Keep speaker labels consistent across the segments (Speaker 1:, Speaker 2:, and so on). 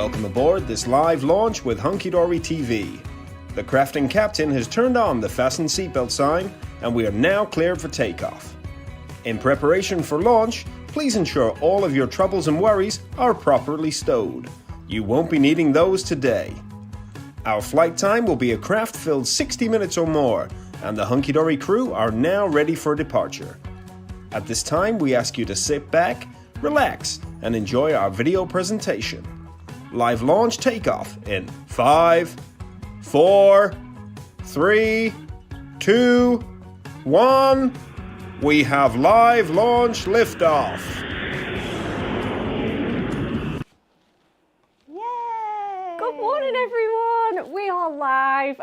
Speaker 1: Welcome aboard this live launch with Hunky Dory TV. The crafting captain has turned on the fasten seatbelt sign and we are now cleared for takeoff. In preparation for launch, please ensure all of your troubles and worries are properly stowed. You won't be needing those today. Our flight time will be a craft-filled 60 minutes or more, and the Hunky Dory crew are now ready for departure. At this time, we ask you to sit back, relax, and enjoy our video presentation. Live launch takeoff in 5, 4, 3, 2, 1. We have live launch liftoff.
Speaker 2: Yay!
Speaker 3: Good morning, everyone. We are live.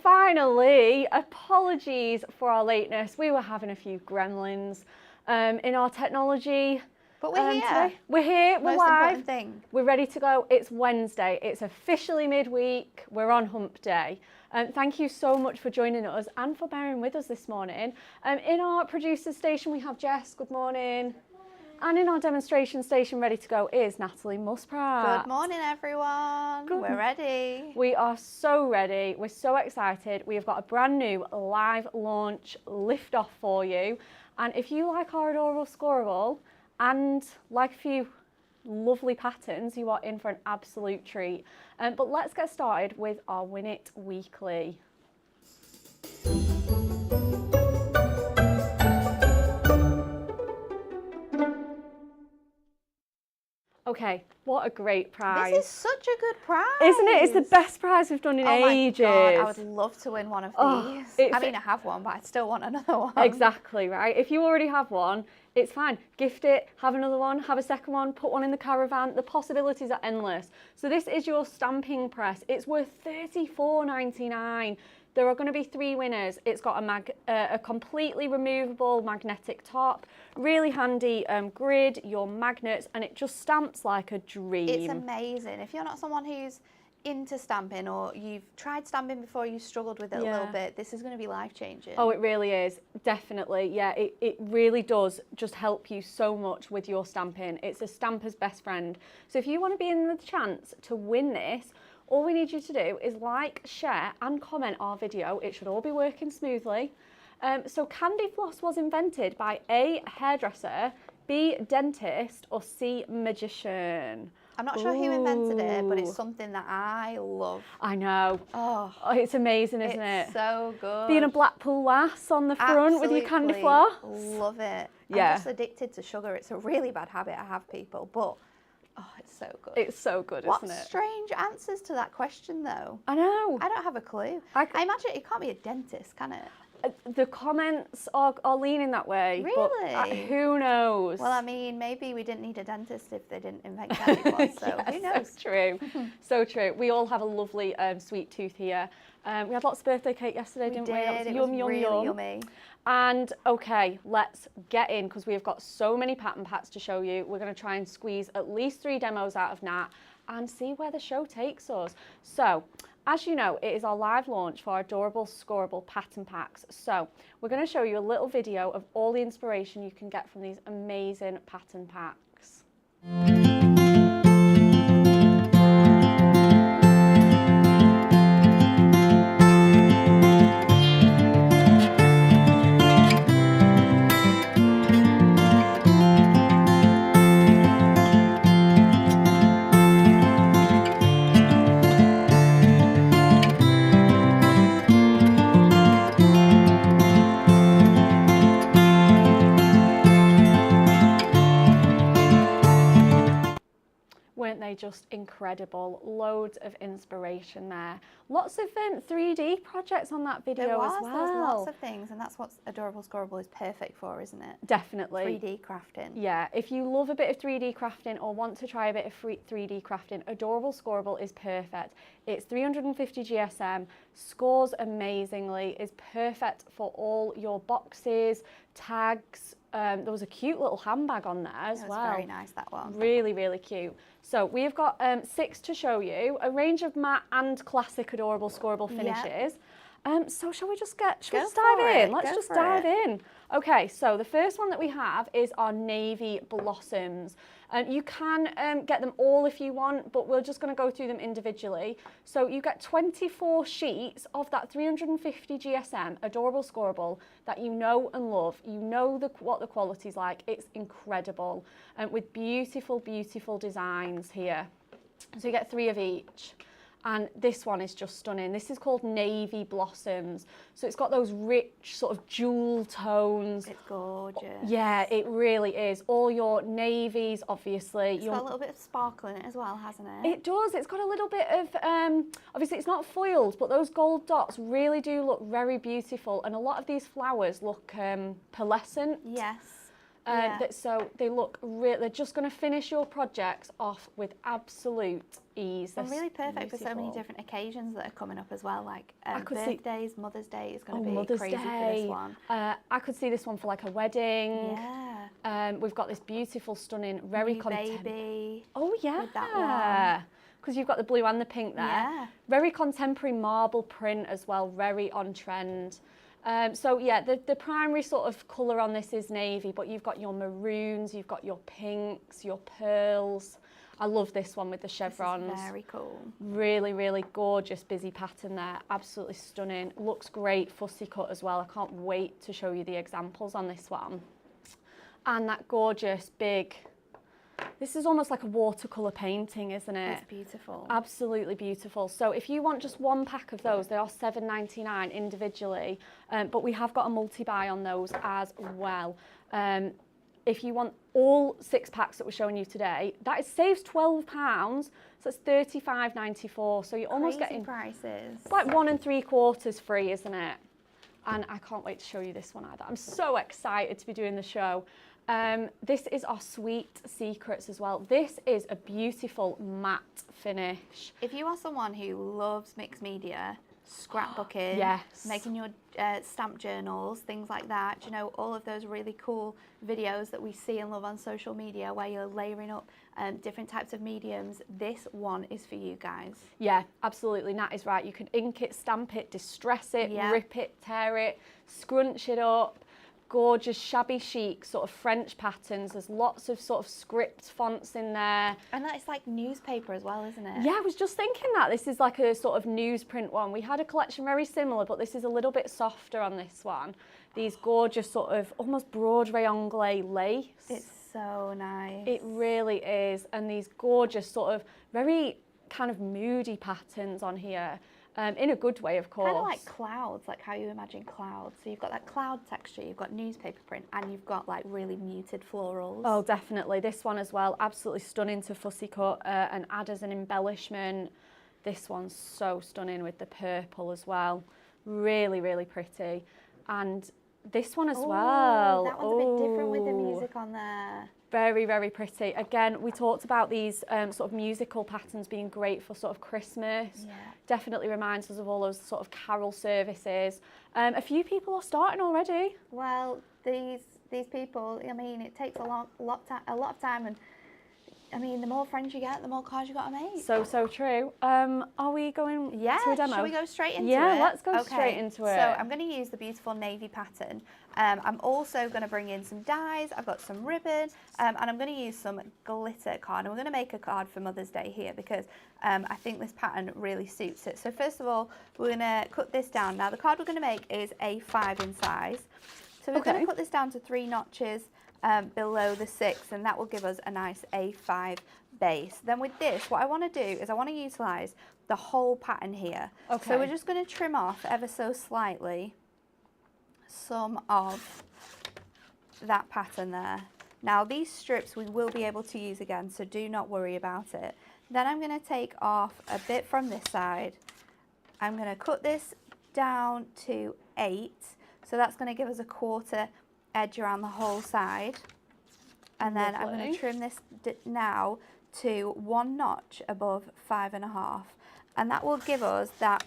Speaker 3: Finally. Apologies for our lateness. We were having a few gremlins in our technology.
Speaker 2: But we're here.
Speaker 3: Today. We're here. We're
Speaker 2: Most
Speaker 3: live.
Speaker 2: important thing.
Speaker 3: We're ready to go. It's Wednesday. It's officially midweek. We're on hump day. Thank you so much for joining us and for bearing with us this morning. In our producer station, we have Jess. Good morning. And in our demonstration station, ready to go, is Natalie Muspratt.
Speaker 2: Good morning, everyone. We're ready.
Speaker 3: We are so ready. We're so excited. We have got a brand new live launch liftoff for you. And if you like our adorable Scorable and like a few lovely patterns, you are in for an absolute treat. But let's get started with our Win It Weekly. Okay, what a great prize.
Speaker 2: This is such a good prize.
Speaker 3: Isn't it? It's the best prize we've done in ages.
Speaker 2: Oh my God, I would love to win one of these. I mean, I have one, but I still want another one.
Speaker 3: Exactly, right? If you already have one, it's fine. Gift it, have another one, have a second one, put one in the caravan. The possibilities are endless. So this is your stamping press. It's worth $34.99. There are going to be 3 winners. It's got a completely removable magnetic top, really handy grid, your magnets, and it just stamps like a dream.
Speaker 2: It's amazing. If you're not someone who's into stamping or you've tried stamping before, you struggled with it a little bit, this is going to be life-changing.
Speaker 3: Oh, it really is. Definitely. Yeah, it really does just help you so much with your stamping. It's a stamper's best friend. So if you want to be in the chance to win this, all we need you to do is like, share and comment our video. It should all be working smoothly. So candy floss was invented by A, hairdresser, B, dentist, or C, magician.
Speaker 2: I'm not sure who invented it, but it's something that I love.
Speaker 3: I know. Oh, it's amazing, isn't it?
Speaker 2: It's so good.
Speaker 3: Being a Blackpool lass on the front with your candy floss.
Speaker 2: Love it.
Speaker 3: Yeah.
Speaker 2: I'm just addicted to sugar. It's a really bad habit I have, people, but oh, it's so good.
Speaker 3: It's so good, isn't it?
Speaker 2: What strange answers to that question, though.
Speaker 3: I know.
Speaker 2: I don't have a clue. I imagine it can't be a dentist, can it?
Speaker 3: The comments are leaning that way.
Speaker 2: Really?
Speaker 3: But, who knows?
Speaker 2: Well, I mean, maybe we didn't need a dentist if they didn't invent candy floss, so who knows?
Speaker 3: So true. So true. We all have a lovely sweet tooth here. We had lots of birthday cake yesterday, didn't we?
Speaker 2: It
Speaker 3: was
Speaker 2: was really yummy.
Speaker 3: And okay, let's get in because we have got so many pattern packs to show you. We're going to try and squeeze at least 3 demos out of Nat and see where the show takes us. So, as you know, it is our live launch for our adorable Scorable pattern packs. So, we're going to show you a little video of all the inspiration you can get from these amazing pattern packs. Just incredible. Loads of inspiration there. Lots of 3D projects on that video as well.
Speaker 2: There's lots of things, and that's what Adorable Scorable is perfect for, isn't it?
Speaker 3: Definitely.
Speaker 2: 3D crafting.
Speaker 3: Yeah, if you love a bit of 3D crafting or want to try a bit of 3D crafting, Adorable Scorable is perfect. It's 350 GSM, scores amazingly, is perfect for all your boxes, tags. There was a cute little handbag on there as well.
Speaker 2: It was very nice, that one.
Speaker 3: Really, really cute. So we've got 6 to show you, a range of matte and classic Adorable Scorable finishes. So shall we just dive
Speaker 2: it,
Speaker 3: in? Let's
Speaker 2: go
Speaker 3: just
Speaker 2: for
Speaker 3: dive
Speaker 2: it.
Speaker 3: in. Okay, so the first one that we have is our navy blossoms. You can get them all if you want, but we're just going to go through them individually. So you get 24 sheets of that 350 GSM, adorable Scorable, that you know and love. You know what the quality's like. It's incredible. With beautiful, beautiful designs here. So you get 3 of each. And this one is just stunning. This is called Navy Blossoms. So it's got those rich sort of jewel tones.
Speaker 2: It's gorgeous.
Speaker 3: Yeah, it really is. All your navies, obviously.
Speaker 2: It's got a little bit of sparkle in it as well, hasn't it?
Speaker 3: It does. It's got a little bit of, obviously it's not foiled, but those gold dots really do look very beautiful. And a lot of these flowers look pearlescent.
Speaker 2: Yes.
Speaker 3: So they look they're just going to finish your projects off with absolute ease.
Speaker 2: And really perfect for so many different occasions that are coming up as well, like birthdays, Mother's Day is going to be
Speaker 3: Mother's
Speaker 2: crazy
Speaker 3: Day.
Speaker 2: for this one.
Speaker 3: I could see this one for like a wedding.
Speaker 2: Yeah.
Speaker 3: We've got this beautiful, stunning, very
Speaker 2: baby.
Speaker 3: Oh yeah.
Speaker 2: With that one.
Speaker 3: Because you've got the blue and the pink there.
Speaker 2: Yeah.
Speaker 3: Very contemporary marble print as well, very on trend. So yeah, the primary sort of colour on this is navy, but you've got your maroons, you've got your pinks, your pearls. I love this one with the chevrons.
Speaker 2: This is very cool.
Speaker 3: Really, really gorgeous busy pattern there. Absolutely stunning. Looks great fussy cut as well. I can't wait to show you the examples on this one. And that gorgeous big, this is almost like a watercolour painting, isn't it?
Speaker 2: It's beautiful.
Speaker 3: Absolutely beautiful. So if you want just one pack of those, they are £7.99 individually, but we have got a multi-buy on those as well. If you want all 6 packs that we're showing you today, that saves £12, so it's £35.94. So you're almost getting
Speaker 2: prices.
Speaker 3: It's like 1 3/4 free, isn't it? And I can't wait to show you this one either. I'm so excited to be doing the show. This is our Sweet Secrets as well. This is a beautiful matte finish.
Speaker 2: If you are someone who loves mixed media, scrapbooking,
Speaker 3: yes,
Speaker 2: making your stamp journals, things like that, you know, all of those really cool videos that we see and love on social media where you're layering up different types of mediums, this one is for you guys. Yeah, absolutely. Nat is right. You can ink it, stamp it, distress it, rip it, tear it, scrunch it up. Gorgeous shabby chic sort of French patterns. There's lots of sort of script fonts in there. And that's like newspaper as well, isn't it? Yeah, I was just thinking that. This is like a sort of newsprint one. We had a collection very similar, but this is a little bit softer on this one. These gorgeous sort of almost Broadway anglais lace. It's so nice. It really is. And these gorgeous sort of very kind of moody patterns on here. In a good way, of course. Kind of like clouds, like how you imagine clouds. So you've got that cloud texture, you've got newspaper print, and you've got like really muted florals. Oh, definitely. This one as well, absolutely stunning to fussy cut and add as an embellishment. This one's so stunning with the purple as well. Really, really pretty. And this one as well. That one's a bit different with the music on there. Very, very pretty. Again, we talked about these sort of musical patterns being great for sort of Christmas. Yeah. Definitely reminds us of all those sort of carol services. A few people are starting already. Well, these people, I mean, it takes a lot of time, and I mean, the more friends you get, the more cards you got to make. So true. Are we going to a demo? Shall we go straight into it? Yeah, let's go straight into it. So I'm going to use the beautiful navy pattern. I'm also going to bring in some dies. I've got some ribbon, and I'm going to use some glitter card. And we're going to make a card for Mother's Day here because I think this pattern really suits it. So first of all, we're going to cut this down. Now the card we're going to make is A5 in size. So we're going to cut this down to 3 notches. Below the 6, and that will give us a nice A5 base. Then with this, what I want to do is I want to utilise the whole pattern here. Okay. So we're just going to trim off ever so slightly some of that pattern there. Now these strips we will be able to use again, so do not worry about it. Then I'm going to take off a bit from this side. I'm going to cut this down to 8, so that's going to give us a 1/4 edge around the whole side, and then I'm going to trim this now to 1 notch above 5.5, and that will give us that.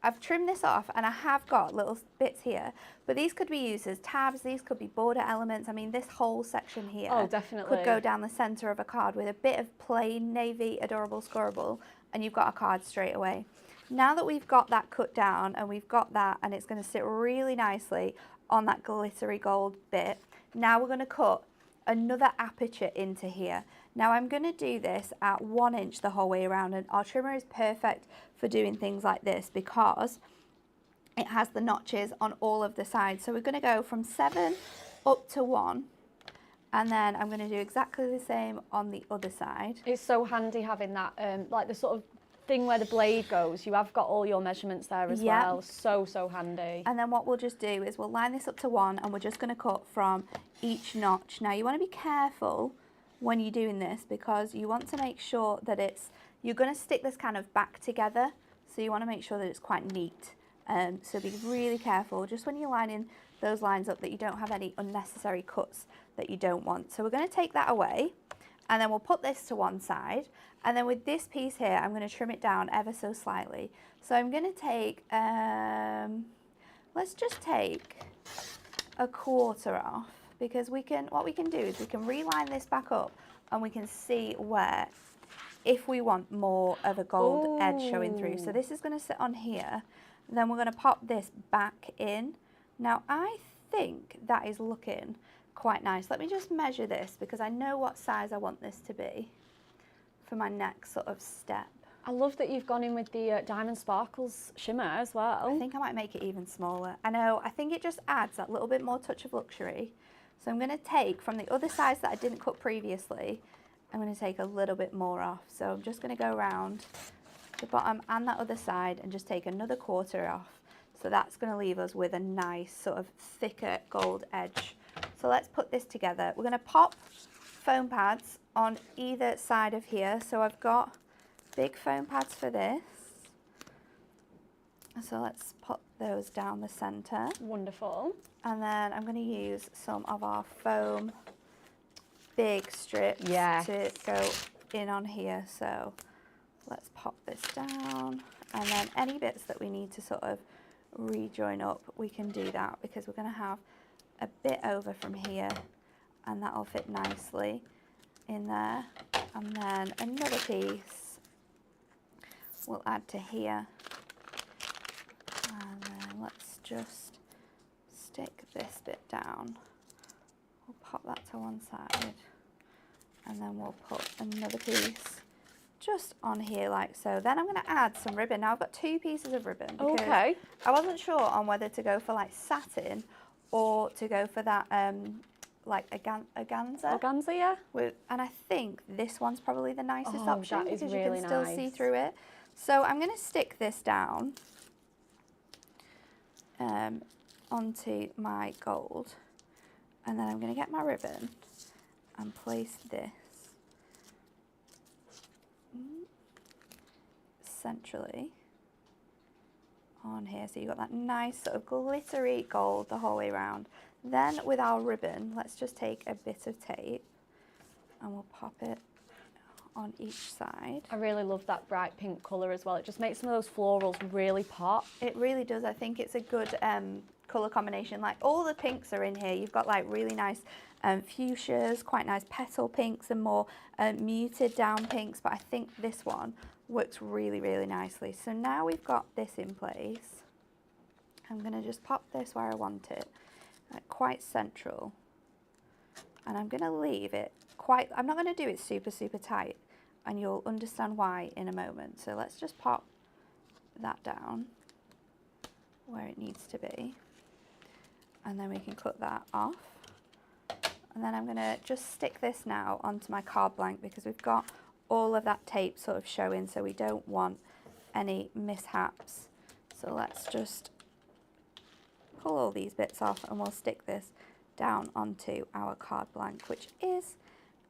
Speaker 2: I've trimmed this off and I have got little bits here, but these could be used as tabs, these could be border elements. I mean, this whole section here could go down the center of a card with a bit of plain navy adorable Scorable, and you've got a card straight away. Now that we've got that cut down and we've got that, and it's going to sit really nicely on that glittery gold bit, now we're going to cut another aperture into here. Now I'm going to do this at 1 inch the whole way around, and our trimmer is perfect for doing things like this because it has the notches on all of the sides. So we're going to go from 7 up to 1, and then I'm going to do exactly the same on the other side.
Speaker 3: It's so handy having that, like the sort of thing where the blade goes. You have got all your measurements there as well. So handy.
Speaker 2: And then what we'll just do is we'll line this up to 1, and we're just going to cut from each notch. Now you want to be careful when you're doing this because you want to make sure that you're going to stick this kind of back together, so you want to make sure that it's quite neat. So be really careful just when you're lining those lines up that you don't have any unnecessary cuts that you don't want. So we're going to take that away, and then we'll put this to one side, and then with this piece here I'm going to trim it down ever so slightly. So I'm going to take, let's just take a quarter off, because what we can do is we can reline this back up and we can see where, if we want more of a gold edge showing through. So this is going to sit on here, then we're going to pop this back in. Now I think that is looking quite nice. Let me just measure this because I know what size I want this to be for my next sort of step.
Speaker 3: I love that you've gone in with the Diamond Sparkles shimmer as well.
Speaker 2: I think I might make it even smaller. I know, I think it just adds that little bit more touch of luxury. So I'm going to take from the other sides that I didn't cut previously, I'm going to take a little bit more off. So I'm just going to go around the bottom and that other side and just take another quarter off. So that's going to leave us with a nice sort of thicker gold edge. So let's put this together. We're going to pop foam pads on either side of here. So I've got big foam pads for this. So let's put those down the center.
Speaker 3: Wonderful.
Speaker 2: And then I'm going to use some of our foam big strips to go in on here. So let's pop this down. And then any bits that we need to sort of rejoin up, we can do that because we're going to have a bit over from here and that'll fit nicely in there. And then another piece we'll add to here. And then let's just stick this bit down. We'll pop that to one side. And then we'll put another piece just on here like so. Then I'm going to add some ribbon. Now I've got 2 pieces of ribbon because I wasn't sure on whether to go for like satin or to go for that like organza.
Speaker 3: Organza, yeah.
Speaker 2: And I think this one's probably the nicest option because
Speaker 3: really
Speaker 2: you can still see through it. So I'm going to stick this down onto my gold, and then I'm going to get my ribbon and place this centrally on here. So you've got that nice sort of glittery gold the whole way around. Then with our ribbon, let's just take a bit of tape and we'll pop it on each side.
Speaker 3: I really love that bright pink colour as well. It just makes some of those florals really pop.
Speaker 2: It really does. I think it's a good colour combination. Like all the pinks are in here. You've got like really nice fuchsias, quite nice petal pinks and more muted down pinks, but I think this one works really, really nicely. So now we've got this in place, I'm going to just pop this where I want it, like quite central, and I'm going to leave it quite, I'm not going to do it super, super tight, and you'll understand why in a moment. So let's just pop that down where it needs to be, and then we can cut that off. And then I'm going to just stick this now onto my card blank because we've got all of that tape sort of showing, so we don't want any mishaps. So let's just pull all these bits off and we'll stick this down onto our card blank, which is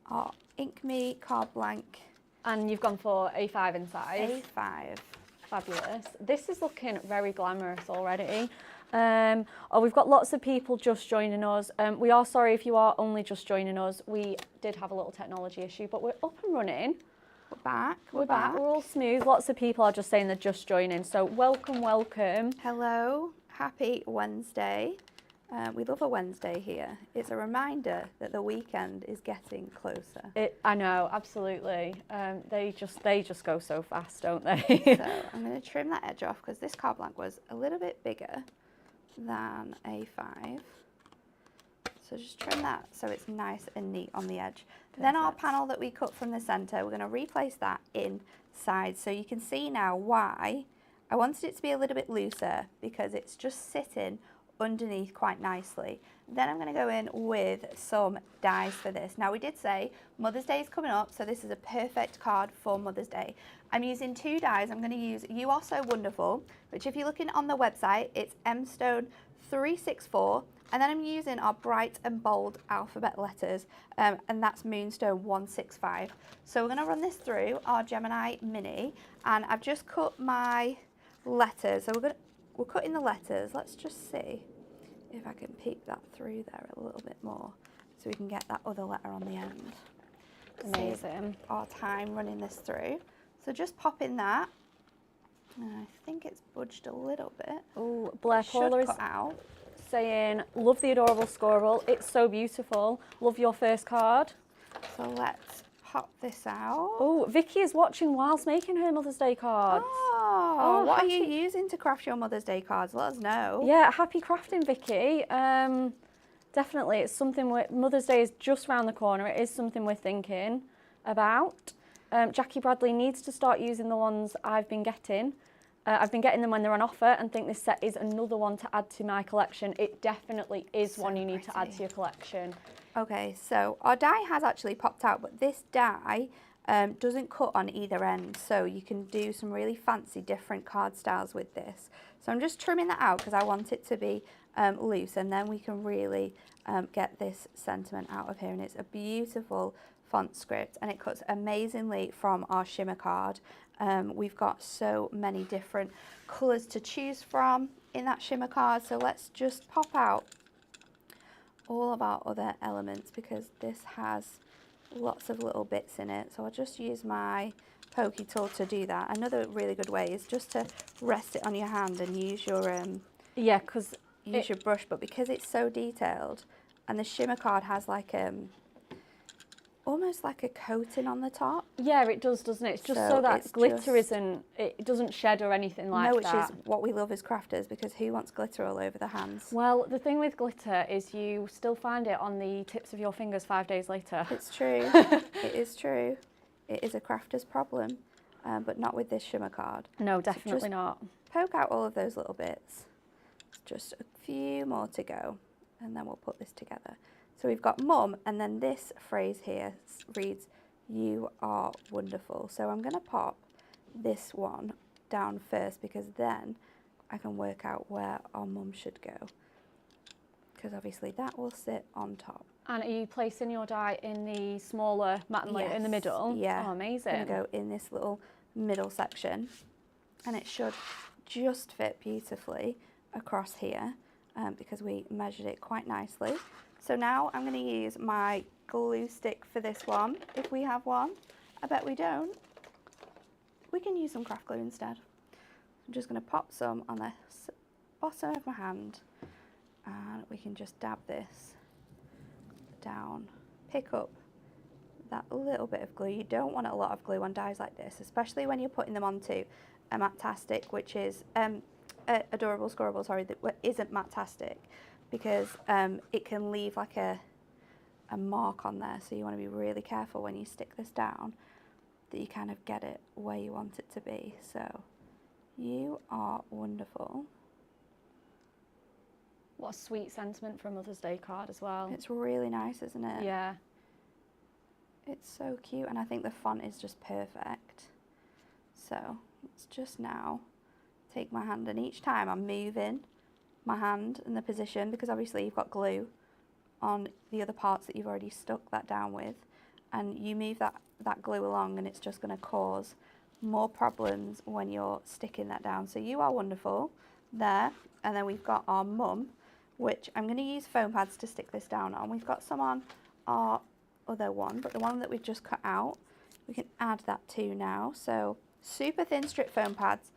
Speaker 2: our Ink Me card blank.
Speaker 3: And you've gone for A5 in size.
Speaker 2: A5.
Speaker 3: Fabulous. This is looking very glamorous already. We've got lots of people just joining us. We are sorry if you are only just joining us. We did have a little technology issue, but we're up and running.
Speaker 2: We're back.
Speaker 3: We're back. We're all smooth. Lots of people are just saying they're just joining. So welcome, welcome.
Speaker 2: Hello. Happy Wednesday. We love a Wednesday here. It's a reminder that the weekend is getting closer.
Speaker 3: I know, absolutely. They just go so fast, don't they?
Speaker 2: So I'm going to trim that edge off because this carte blanche was a little bit bigger than A5. So just trim that so it's nice and neat on the edge. Perfect. Then our panel that we cut from the centre, we're going to replace that inside. So you can see now why I wanted it to be a little bit looser, because it's just sitting underneath quite nicely. Then I'm going to go in with some dies for this. Now we did say Mother's Day is coming up, so this is a perfect card for Mother's Day. I'm using 2 dies. I'm going to use You Are So Wonderful, which if you're looking on the website, it's M-Stone 364, and then I'm using our bright and bold alphabet letters, and that's Moonstone 165. So we're going to run this through our Gemini Mini, and I've just cut my letters. So we're cutting the letters. Let's just see if I can peek that through there a little bit more so we can get that other letter on the end.
Speaker 3: Amazing.
Speaker 2: Our time running this through. So just pop in that. And I think it's budged a little bit.
Speaker 3: Oh, Blair Paula is
Speaker 2: cut out.
Speaker 3: Saying, love the adorable Scorable. It's so beautiful. Love your first card.
Speaker 2: So let's pop this out.
Speaker 3: Oh, Vicky is watching whilst making her Mother's Day cards.
Speaker 2: Oh, what are you using to craft your Mother's Day cards? Let us know.
Speaker 3: Yeah, happy crafting, Vicky. Definitely, it's something Mother's Day is just round the corner. It is something we're thinking about. Jackie Bradley needs to start using the ones I've been getting. I've been getting them when they're on offer, and think this set is another one to add to my collection. It definitely is one you need to add to your collection.
Speaker 2: Okay, so our die has actually popped out, but this die doesn't cut on either end, so you can do some really fancy different card styles with this. So I'm just trimming that out because I want it to be loose, and then we can really get this sentiment out of here. And it's a beautiful font script, and it cuts amazingly from our shimmer card. We've got so many different colours to choose from in that shimmer card, so let's just pop out all of our other elements because this has lots of little bits in it. So I'll just use my pokey tool to do that. Another really good way is just to rest it on your hand and use your use your brush, but because it's so detailed and the shimmer card has like almost like a coating on the top.
Speaker 3: Yeah, it does, doesn't it? It's just so that glitter it doesn't shed or anything like that.
Speaker 2: No, which is what we love as crafters, because who wants glitter all over the hands?
Speaker 3: Well, the thing with glitter is you still find it on the tips of your fingers 5 days later.
Speaker 2: It's true. It is true. It is a crafter's problem, but not with this shimmer card.
Speaker 3: No, definitely not.
Speaker 2: Poke out all of those little bits. Just a few more to go, and then we'll put this together. So we've got Mum, and then this phrase here reads, You Are Wonderful. So I'm going to pop this one down first, because then I can work out where our Mum should go, because obviously that will sit on top.
Speaker 3: And are you placing your die in the smaller matte and layer in the middle?
Speaker 2: Yeah.
Speaker 3: Oh, amazing.
Speaker 2: I'm going to go in this little middle section, and it should just fit beautifully across here, because we measured it quite nicely. So now I'm going to use my glue stick for this one, if we have one. I bet we don't. We can use some craft glue instead. I'm just going to pop some on the bottom of my hand, and we can just dab this down. Pick up that little bit of glue. You don't want a lot of glue on dies like this, especially when you're putting them onto a Matte-tastic, which is adorable Scorable, sorry, that isn't Matte-tastic, because it can leave like a mark on there. So you want to be really careful when you stick this down that you kind of get it where you want it to be. So You Are Wonderful.
Speaker 3: What a sweet sentiment for a Mother's Day card as well.
Speaker 2: It's really nice, isn't it?
Speaker 3: Yeah.
Speaker 2: It's so cute, and I think the font is just perfect. So let's just now take my hand, and each time I'm moving my hand in the position, because obviously you've got glue on the other parts that you've already stuck that down with, and you move that glue along, and it's just going to cause more problems when you're sticking that down. So You Are Wonderful there, and then we've got our Mum, which I'm going to use foam pads to stick this down on. We've got some on our other one, but the one that we've just cut out, we can add that to now. So super thin strip foam pads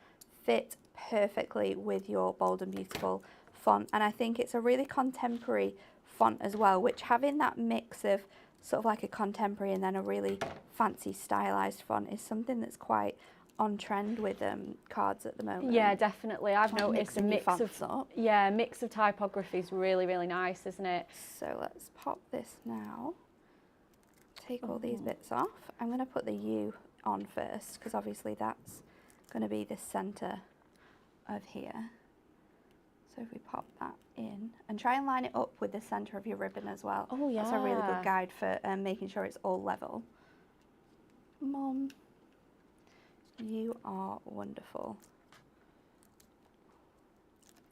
Speaker 2: fit perfectly with your Bold and Beautiful font, and I think it's a really contemporary font as well, which having that mix of sort of like a contemporary and then a really fancy stylized font is something that's quite on trend with cards at the moment.
Speaker 3: Yeah, definitely. I've noticed a
Speaker 2: mixing your
Speaker 3: mix of
Speaker 2: fonts up.
Speaker 3: yeah, mix of typography is really, really nice, isn't it?
Speaker 2: So let's pop this now. Take all these bits off. I'm going to put the U on first because obviously that's going to be the center of here. So if we pop that in and try and line it up with the center of your ribbon as well.
Speaker 3: Oh yeah.
Speaker 2: That's a really good guide for making sure it's all level. Mum, you are wonderful.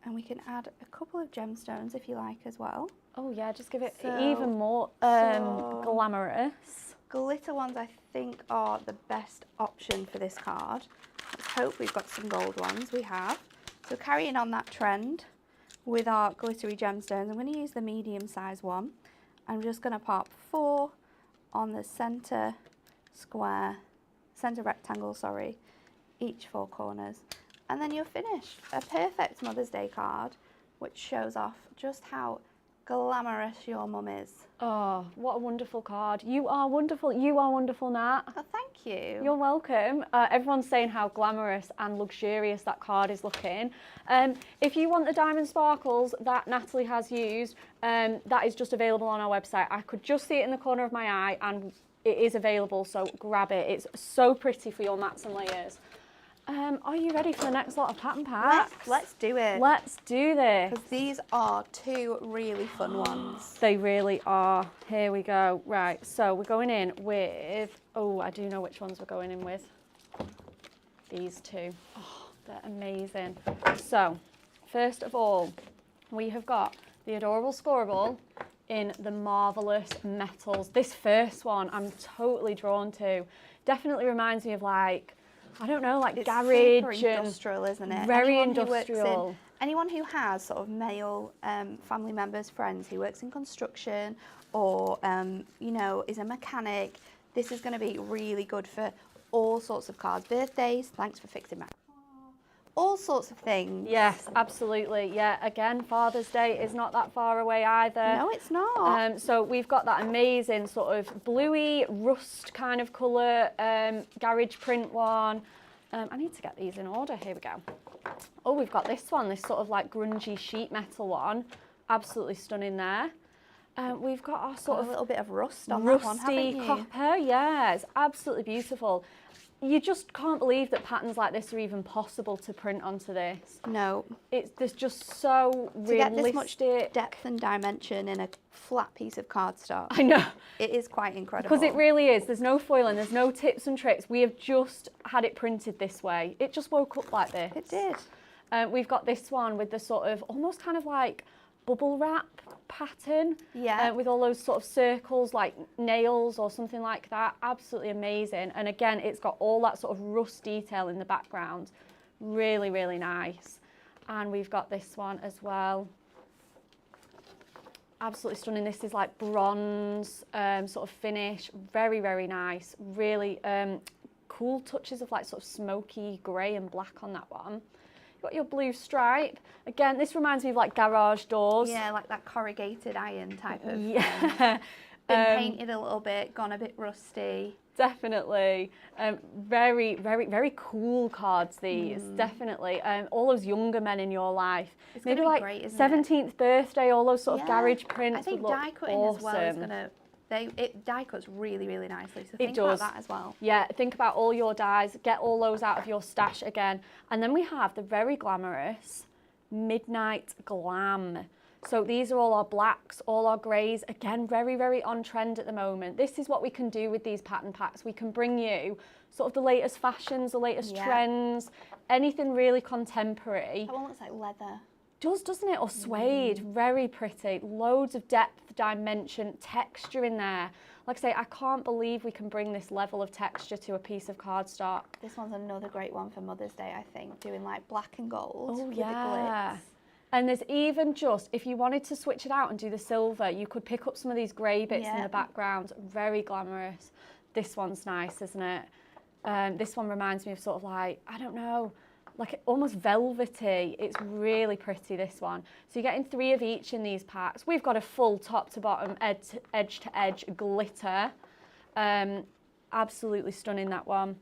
Speaker 2: And we can add a couple of gemstones if you like as well.
Speaker 3: Oh yeah, just give it
Speaker 2: So-
Speaker 3: even more
Speaker 2: so-
Speaker 3: glamorous.
Speaker 2: Glitter ones I think are the best option for this card. Let's hope we've got some gold ones. We have. So carrying on that trend with our glittery gemstones, I'm going to use the medium size one. I'm just going to pop 4 on the center rectangle, sorry, each 4 corners. And then you're finished. A perfect Mother's Day card, which shows off just how glamorous your mum is.
Speaker 3: Oh, what a wonderful card. You are wonderful. You are wonderful, Nat.
Speaker 2: Oh, thank you.
Speaker 3: You're welcome. Everyone's saying how glamorous and luxurious that card is looking. If you want the diamond sparkles that Natalie has used, that is just available on our website. I could just see it in the corner of my eye and it is available, so grab it. It's so pretty for your mats and layers. Are you ready for the next lot of pattern packs?
Speaker 2: Let's do it.
Speaker 3: Let's do this.
Speaker 2: Because these are 2 really fun ones.
Speaker 3: They really are. Here we go. Right, so we're going in with, oh, I do know which ones we're going in with. These 2. Oh, they're amazing. So, first of all, we have got the adorable Scorable in the Marvellous metals. This first one I'm totally drawn to. Definitely reminds me of like, I don't know, like
Speaker 2: It's
Speaker 3: garage
Speaker 2: super industrial, isn't it?
Speaker 3: Very
Speaker 2: Anyone who works
Speaker 3: industrial.
Speaker 2: anyone who has sort of male family members, friends who works in construction or, you know, is a mechanic, this is going to be really good for all sorts of cards. Birthdays, thanks for fixing my car. All sorts of things.
Speaker 3: Yes, absolutely. Yeah, again, Father's Day is not that far away either.
Speaker 2: No, it's not.
Speaker 3: So we've got that amazing sort of bluey rust kind of colour garage print one. I need to get these in order. Here we go. Oh, we've got this one, this sort of like grungy sheet metal one. Absolutely stunning there. We've got our sort
Speaker 2: Got
Speaker 3: of
Speaker 2: a little bit of rust on that one, haven't
Speaker 3: rusty
Speaker 2: you?
Speaker 3: copper. Yeah, it's absolutely beautiful. You just can't believe that patterns like this are even possible to print onto this.
Speaker 2: No.
Speaker 3: There's just so
Speaker 2: To get
Speaker 3: realistic.
Speaker 2: this much depth and dimension in a flat piece of cardstock,
Speaker 3: I know.
Speaker 2: it is quite incredible.
Speaker 3: Because it really is. There's no foiling, there's no tips and tricks. We have just had it printed this way. It just woke up like this.
Speaker 2: It did.
Speaker 3: We've got this one with the sort of almost kind of like bubble wrap pattern.
Speaker 2: Yeah.
Speaker 3: With all those sort of circles like nails or something like that. Absolutely amazing. And again, it's got all that sort of rust detail in the background. Really, really nice. And we've got this one as well. Absolutely stunning. This is like bronze sort of finish. Very, very nice. Really cool touches of like sort of smoky grey and black on that one. You've got your blue stripe. Again, this reminds me of like garage doors.
Speaker 2: Yeah, like that corrugated iron type of.
Speaker 3: Yeah.
Speaker 2: Been painted a little bit, gone a bit rusty.
Speaker 3: Definitely. Very, very, very cool cards, these. Definitely. All those younger men in your life.
Speaker 2: It's
Speaker 3: Maybe
Speaker 2: gonna be
Speaker 3: like
Speaker 2: great, isn't
Speaker 3: 17th birthday, all those sort of
Speaker 2: Yeah.
Speaker 3: garage prints
Speaker 2: I think
Speaker 3: would look
Speaker 2: die cutting
Speaker 3: awesome.
Speaker 2: as well is gonna. It die cuts really, really nicely. So think
Speaker 3: does.
Speaker 2: about that as well.
Speaker 3: Yeah, think about all your dyes, get all those out of your stash again. And then we have the very glamorous Midnight Glam. So these are all our blacks, all our greys. Again, very, very on trend at the moment. This is what we can do with these pattern packs. We can bring you sort of the latest fashions, the latest trends, anything really contemporary.
Speaker 2: That one looks like leather.
Speaker 3: Does, doesn't it? Or suede, very pretty. Loads of depth, dimension, texture in there. Like I say, I can't believe we can bring this level of texture to a piece of cardstock.
Speaker 2: This one's another great one for Mother's Day, I think. Doing like black and gold
Speaker 3: Oh
Speaker 2: with
Speaker 3: yeah.
Speaker 2: the glitz.
Speaker 3: And there's even just, if you wanted to switch it out and do the silver, you could pick up some of these grey bits in
Speaker 2: Yeah.
Speaker 3: the background. Very glamorous. This one's nice, isn't it? This one reminds me of sort of like, I don't know, like almost velvety. It's really pretty, this one. So you're getting 3 of each in these packs. We've got a full top to bottom, edge to edge glitter. Absolutely stunning, that one.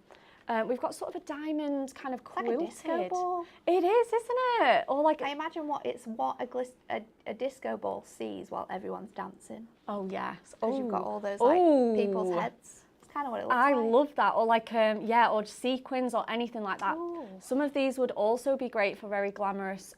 Speaker 3: We've got sort of a diamond kind of quilted.
Speaker 2: Like a disco ball.
Speaker 3: It is, isn't it? Or like
Speaker 2: I imagine what a disco ball sees while everyone's dancing.
Speaker 3: oh yes.
Speaker 2: Because you've got all those like people's heads. It's kind of what it looks
Speaker 3: I
Speaker 2: like.
Speaker 3: love that. Or like yeah, or sequins or anything like that.
Speaker 2: Ooh.
Speaker 3: Some of these would also be great for very glamorous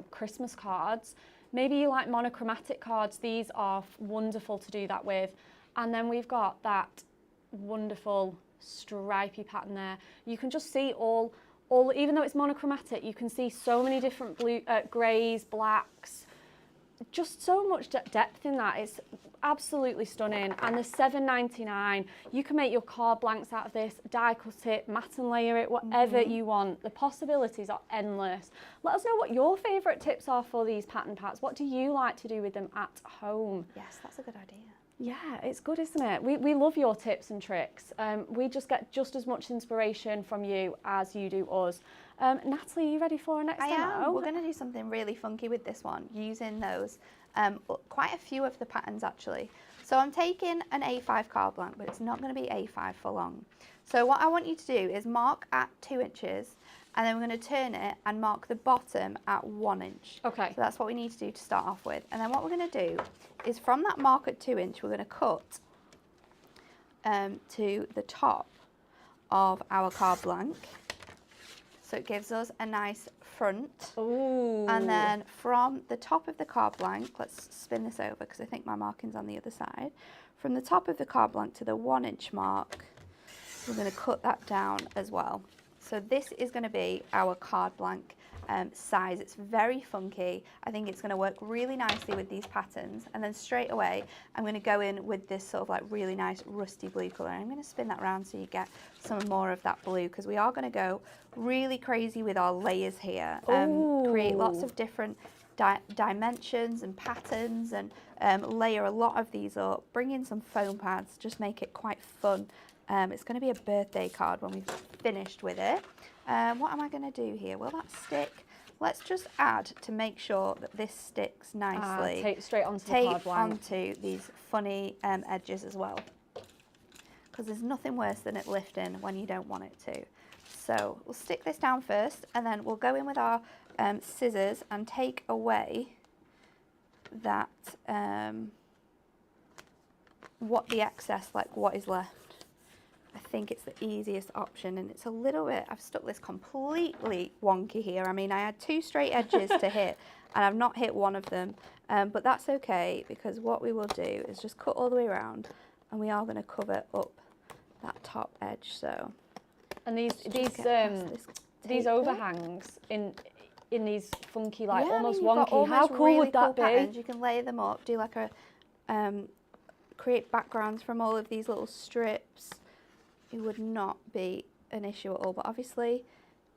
Speaker 3: Christmas cards. Maybe you like monochromatic cards. These are wonderful to do that with. And then we've got that wonderful stripy pattern there. You can just see all even though it's monochromatic, you can see so many different blue, greys, blacks, just so much depth in that. It's absolutely stunning. And the $7.99, you can make your card blanks out of this, die cut it, matte and layer it, whatever you want. The possibilities are endless. Let us know what your favourite tips are for these pattern packs. What do you like to do with them at home?
Speaker 2: Yes, that's a good idea.
Speaker 3: Yeah, it's good, isn't it? We love your tips and tricks. We just get just as much inspiration from you as you do us. Natalie, are you ready for our next demo?
Speaker 2: I am. We're going to do something really funky with this one, using those, quite a few of the patterns actually. So I'm taking an A5 card blank, but it's not going to be A5 for long. So what I want you to do is mark at 2 inches, and then we're going to turn it and mark the bottom at 1 inch.
Speaker 3: Okay.
Speaker 2: So that's what we need to do to start off with. And then what we're going to do is from that mark at 2 inch, we're going to cut to the top of our card blank. So it gives us a nice front.
Speaker 3: Ooh.
Speaker 2: And then from the top of the card blank, let's spin this over because I think my marking's on the other side. From the top of the card blank to the 1 inch mark, we're going to cut that down as well. So this is going to be our card blank size. It's very funky. I think it's going to work really nicely with these patterns. And then straight away, I'm going to go in with this sort of like really nice rusty blue colour. I'm going to spin that around so you get some more of that blue, because we are going to go really crazy with our layers here. Create lots of different dimensions and patterns, and layer a lot of these up. Bring in some foam pads, just make it quite fun. It's going to be a birthday card when we've finished with it. What am I going to do here? Will that stick? Let's just add to make sure that this sticks nicely.
Speaker 3: Tape straight onto the card blank.
Speaker 2: Onto these funny edges as well. Because there's nothing worse than it lifting when you don't want it to. So we'll stick this down first, and then we'll go in with our scissors and take away that, what the excess, like what is left. I think it's the easiest option, and it's a little bit, I've stuck this completely wonky here. I mean, I had 2 straight edges to hit, and I've not hit one of them, but that's okay, because what we will do is just cut all the way around, and we are going to cover up that top edge. So,
Speaker 3: and these overhangs in these funky, like almost wonky, how cool really would that be?
Speaker 2: Patterns. You can layer them up, do like a create backgrounds from all of these little strips. It would not be an issue at all. But obviously,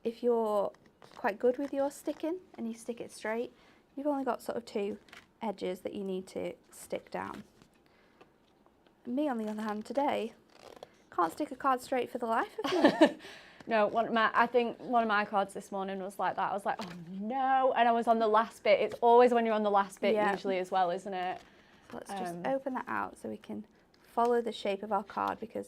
Speaker 2: if you're quite good with your sticking and you stick it straight, you've only got sort of 2 edges that you need to stick down. Me, on the other hand, today, can't stick a card straight for the life of me.
Speaker 3: No, I think one of my cards this morning was like that. I was like, oh no, and I was on the last bit. It's always when you're on the last bit usually as well, isn't it?
Speaker 2: So let's just open that out so we can follow the shape of our card, because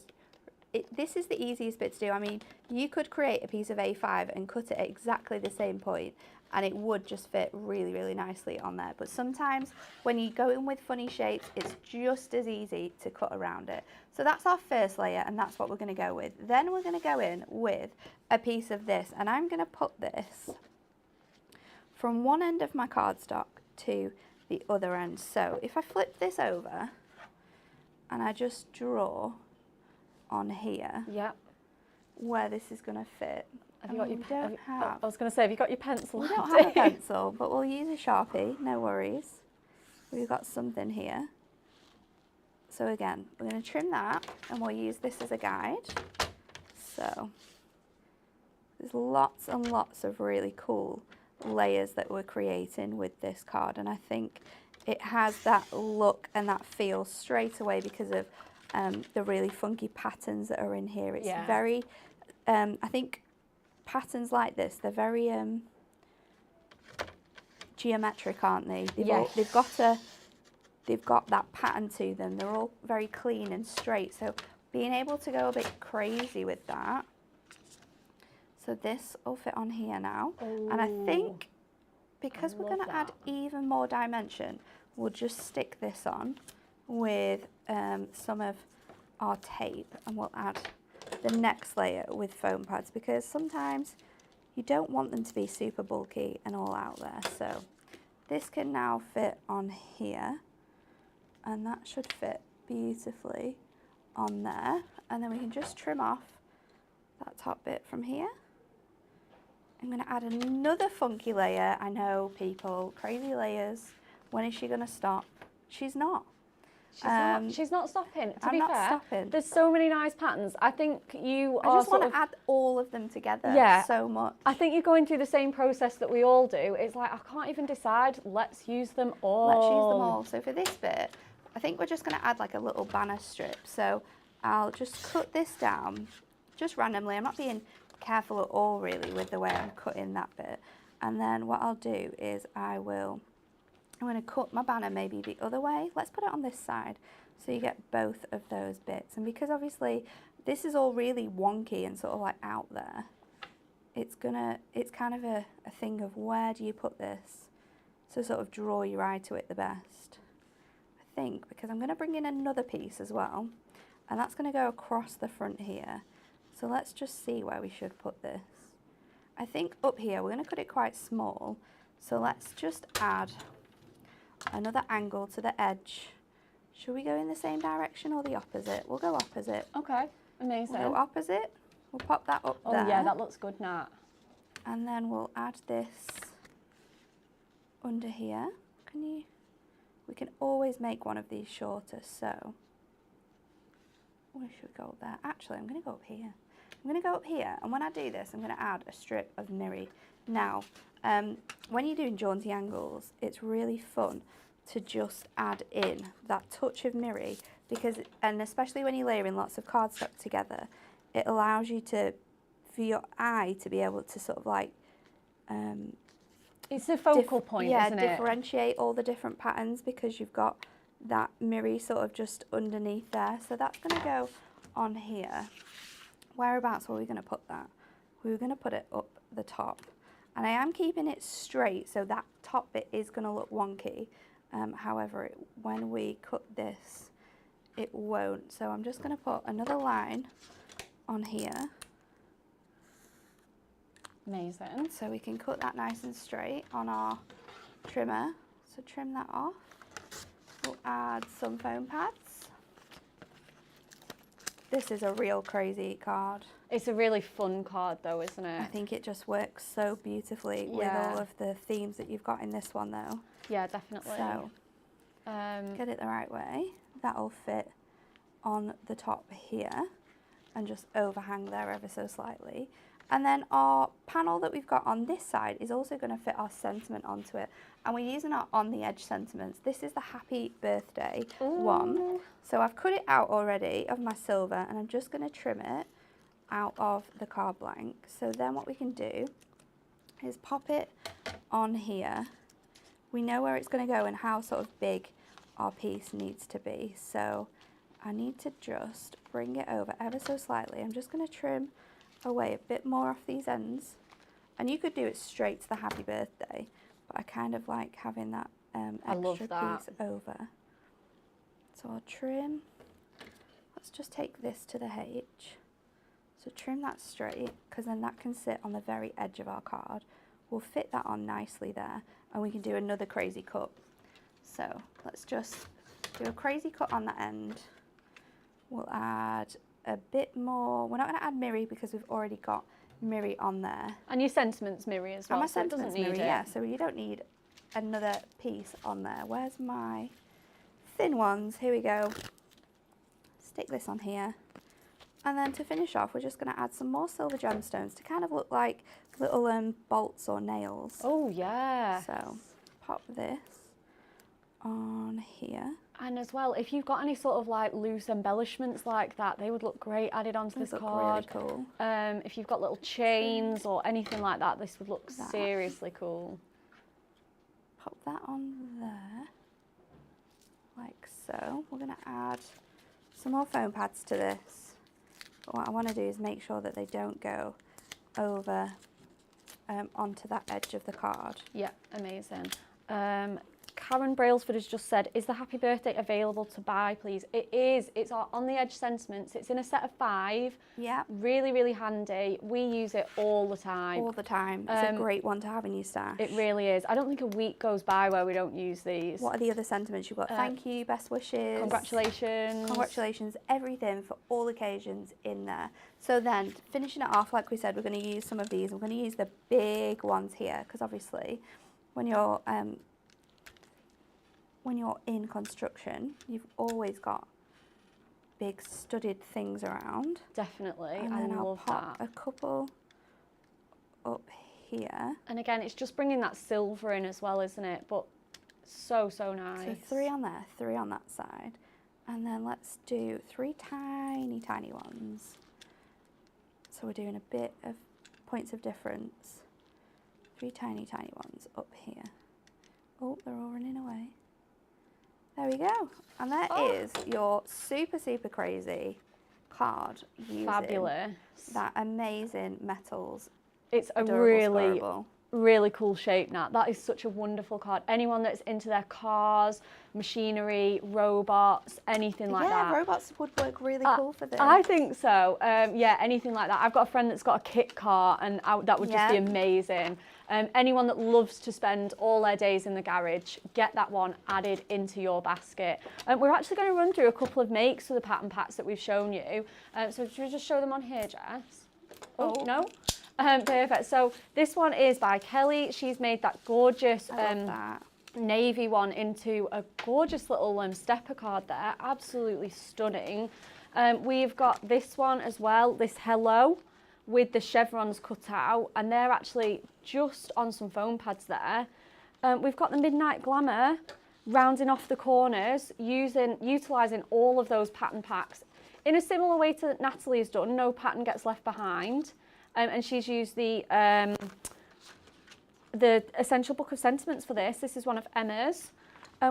Speaker 2: this is the easiest bit to do. I mean, you could create a piece of A5 and cut it at exactly the same point, and it would just fit really, really nicely on there. But sometimes when you go in with funny shapes, it's just as easy to cut around it. So that's our first layer, and that's what we're going to go with. Then we're going to go in with a piece of this, and I'm going to put this from one end of my cardstock to the other end. So if I flip this over and I just draw on here, where this is going to fit.
Speaker 3: Have you got your I was going to say, have you got your pencil?
Speaker 2: We don't have a pencil, but we'll use a Sharpie, no worries. We've got something here. So again, we're going to trim that, and we'll use this as a guide. So there's lots and lots of really cool layers that we're creating with this card, and I think it has that look and that feel straight away because of the really funky patterns that are in here. It's very, I think patterns like this, they're very geometric, aren't they? They've got that pattern to them. They're all very clean and straight. So being able to go a bit crazy with that. So this will fit on here now. Ooh, and I think because we're going to add even more dimension, we'll just stick this on with some of our tape, and we'll add the next layer with foam pads, because sometimes you don't want them to be super bulky and all out there. So this can now fit on here, and that should fit beautifully on there. And then we can just trim off that top bit from here. I'm going to add another funky layer. I know, people, crazy layers. When is she going to stop? She's not.
Speaker 3: She's not stopping. To
Speaker 2: I'm
Speaker 3: be
Speaker 2: not
Speaker 3: fair,
Speaker 2: stopping.
Speaker 3: There's so many nice patterns. I think you
Speaker 2: I just want to add all of them together so much.
Speaker 3: I think you're going through the same process that we all do. It's like, I can't even decide. Let's use them all.
Speaker 2: Let's use them all. So for this bit, I think we're just going to add like a little banner strip. So I'll just cut this down just randomly. I'm not being careful at all really with the way I'm cutting that bit. And then what I'll do is I'm going to cut my banner maybe the other way. Let's put it on this side so you get both of those bits. And because obviously this is all really wonky and sort of like out there, it's kind of a thing of where do you put this to sort of draw your eye to it the best. I think because I'm going to bring in another piece as well, and that's going to go across the front here. So let's just see where we should put this. I think up here we're going to cut it quite small, so let's just add another angle to the edge. Should we go in the same direction or the opposite? We'll go opposite.
Speaker 3: Okay, amazing.
Speaker 2: We'll go opposite. We'll pop that up there.
Speaker 3: Oh yeah, that looks good, Nat.
Speaker 2: And then we'll add this under here. We can always make one of these shorter, so where should we go there? Actually, I'm going to go up here. I'm going to go up here, and when I do this, I'm going to add a strip of mirror. Now, when you're doing jaunty angles, it's really fun to just add in that touch of mirror, because, and especially when you're layering lots of cardstock together, it allows you to, for your eye to be able to sort of like
Speaker 3: it's the focal point, isn't it?
Speaker 2: Yeah, differentiate all the different patterns, because you've got that mirror sort of just underneath there. So that's going to go on here. Whereabouts were we going to put that? We were going to put it up the top. And I am keeping it straight, so that top bit is going to look wonky. However, when we cut this, it won't. So I'm just going to put another line on here.
Speaker 3: Amazing.
Speaker 2: So we can cut that nice and straight on our trimmer. So trim that off. We'll add some foam pads. This is a real crazy card.
Speaker 3: It's a really fun card though, isn't it?
Speaker 2: I think it just works so beautifully with all of the themes that you've got in this one though.
Speaker 3: Yeah, definitely.
Speaker 2: So get it the right way. That'll fit on the top here and just overhang there ever so slightly. And then our panel that we've got on this side is also going to fit our sentiment onto it. And we're using our on the edge sentiments. This is the happy birthday one. So I've cut it out already of my silver, and I'm just going to trim it out of the card blank. So then what we can do is pop it on here. We know where it's going to go and how sort of big our piece needs to be. So I need to just bring it over ever so slightly. I'm just going to trim away a bit more off these ends, and you could do it straight to the happy birthday, but I kind of like having that extra piece over. So I'll trim, let's just take this to the H, so trim that straight, because then that can sit on the very edge of our card. We'll fit that on nicely there, and we can do another crazy cut. So let's just do a crazy cut on that end. We'll add a bit more. We're not going to add mirror because we've already got mirror on there.
Speaker 3: And your sentiments mirror as well.
Speaker 2: And my
Speaker 3: so
Speaker 2: sentiments mirror, yeah. So you don't need another piece on there. Where's my thin ones? Here we go. Stick this on here. And then to finish off, we're just going to add some more silver gemstones to kind of look like little bolts or nails.
Speaker 3: Oh, yeah.
Speaker 2: So pop this on on here.
Speaker 3: And as well, if you've got any sort of like loose embellishments like that, they would look great added onto this card.
Speaker 2: Really cool.
Speaker 3: If you've got little chains or anything like that, this would look seriously cool.
Speaker 2: Pop that on there, like so. We're going to add some more foam pads to this. But what I want to do is make sure that they don't go over onto that edge of the card.
Speaker 3: Yeah, amazing. Karen Brailsford has just said, is the happy birthday available to buy, please? It is. It's our On the Edge sentiments. It's in a set of 5.
Speaker 2: Yeah.
Speaker 3: Really, really handy. We use it all the time.
Speaker 2: All the time. It's a great one to have in your stash.
Speaker 3: It really is. I don't think a week goes by where we don't use these.
Speaker 2: What are the other sentiments? You've got thank you, best wishes.
Speaker 3: Congratulations.
Speaker 2: Congratulations. Everything for all occasions in there. So then, finishing it off, like we said, we're going to use some of these. We're going to use the big ones here, because obviously, when you're in construction, you've always got big studded things around.
Speaker 3: Definitely,
Speaker 2: and
Speaker 3: I
Speaker 2: then I'll
Speaker 3: love
Speaker 2: pop
Speaker 3: that.
Speaker 2: a couple up here.
Speaker 3: And again, it's just bringing that silver in as well, isn't it? But so, so nice.
Speaker 2: So 3 on there, 3 on that side. And then let's do 3 tiny, tiny ones. So we're doing a bit of points of difference. 3 tiny, tiny ones up here. Oh, they're all running away. There we go. And there is your super, super crazy card using
Speaker 3: Fabulous.
Speaker 2: that amazing metals.
Speaker 3: It's a
Speaker 2: Adorable
Speaker 3: really,
Speaker 2: Scorable.
Speaker 3: really cool shape, Nat. That is such a wonderful card. Anyone that's into their cars, machinery, robots, anything like that.
Speaker 2: Yeah, robots would work really cool for this.
Speaker 3: I think so. Yeah, anything like that. I've got a friend that's got a kit car, and that would just be amazing. Anyone that loves to spend all their days in the garage, get that one added into your basket. We're actually going to run through a couple of makes for the pattern packs that we've shown you. So should we just show them on here, Jess? Oh, no? Perfect. So this one is by Kelly. She's made that gorgeous navy one into a gorgeous little stepper card there. Absolutely stunning. We've got this one as well, this Hello, with the chevrons cut out, and they're actually just on some foam pads there. We've got the Midnight Glamour rounding off the corners, utilising all of those pattern packs in a similar way to Natalie has done. No pattern gets left behind. And she's used the Essential Book of Sentiments for this. This is one of Emma's.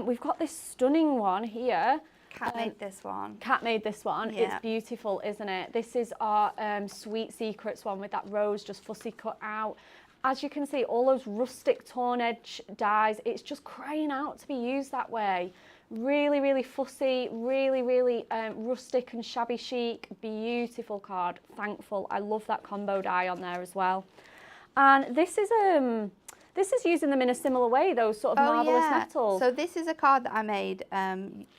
Speaker 3: We've got this stunning one here.
Speaker 2: Kat made this one.
Speaker 3: Kat made this one.
Speaker 2: Yeah.
Speaker 3: It's beautiful, isn't it? This is our Sweet Secrets one with that rose just fussy cut out. As you can see, all those rustic torn edge dies, it's just crying out to be used that way. Really, really fussy, really, really rustic and shabby chic. Beautiful card. Thankful. I love that combo die on there as well. And this is using them in a similar way, those sort of marvellous metals.
Speaker 2: So this is a card that I made.